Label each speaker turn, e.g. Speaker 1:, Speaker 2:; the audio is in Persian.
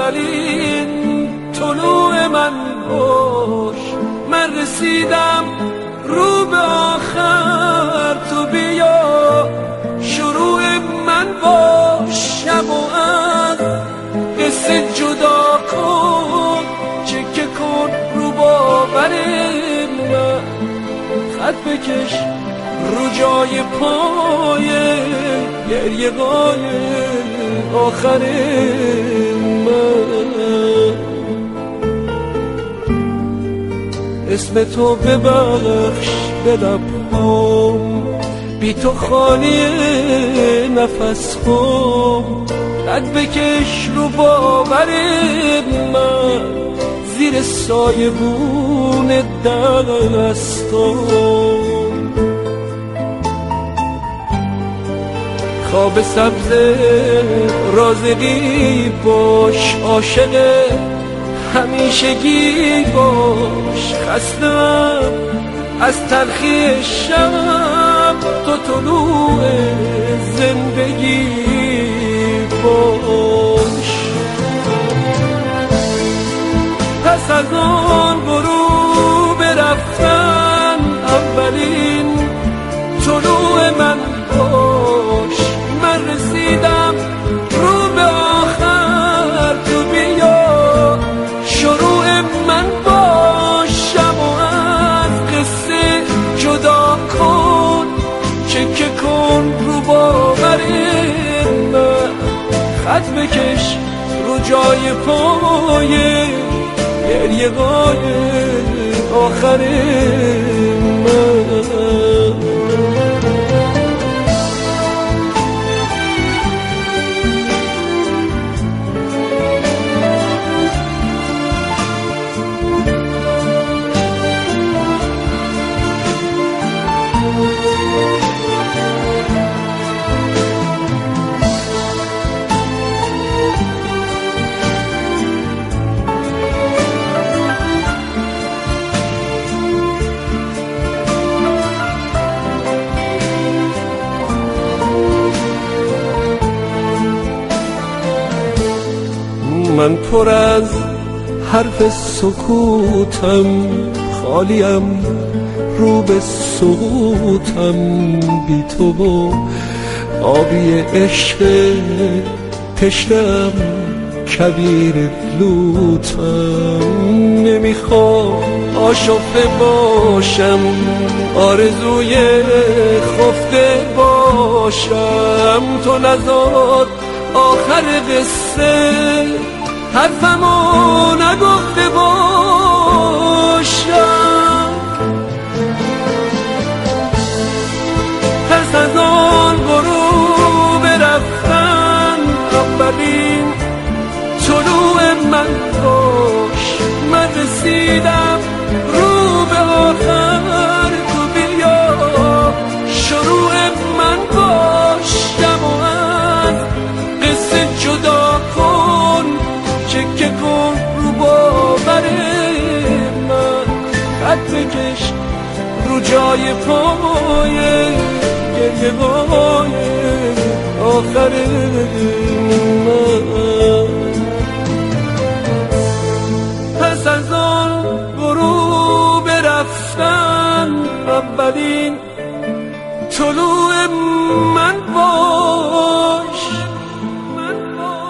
Speaker 1: اولین طلوع من باش. من رسیدم رو به آخر، تو بیا شروع من باش. شب و از قصه جدا کن، چکه کن رو باور من. خط بکش رو جای پای گریه قای آخر من. اسم تو ببخش به لبهام، بی تو خالی نفس هم. خط بکش رو باور من، زیر سایه بون دستام. خواب سبز رازقی باش، عاشق همیشگی باش. خستم از تلخی شب، تو طلوع زندگی باش. پس از آن غروب رفتن، اولین طلوع من باش. من رسیدم رو به آخر، تو بیا شروع من باش. شب و از قصه جدا کن، چکه کن رو باور من. خط بکش رو جای پای گریه قای آخر من. من پر از حرف سکوتم، خالیم رو به سقوطم. بی تو و آبی عشق تشنم، کبیر لوتم. نمیخوام آشفته باشم، آرزوی خفته باشم. تو نذار آخر قصه حرفمو نگفته باشم. پس از آن غروب رفتن، اولین طلوع من باش. من رسیدم رو به آخر، تو بیا شروع من باش. شب و از قصه جدا کن، چکه کن رو باور من. خط بکش رو جای پای گریه قای آخر من. پس از آن غروب رفتن، اولین طلوع من باش. من باش.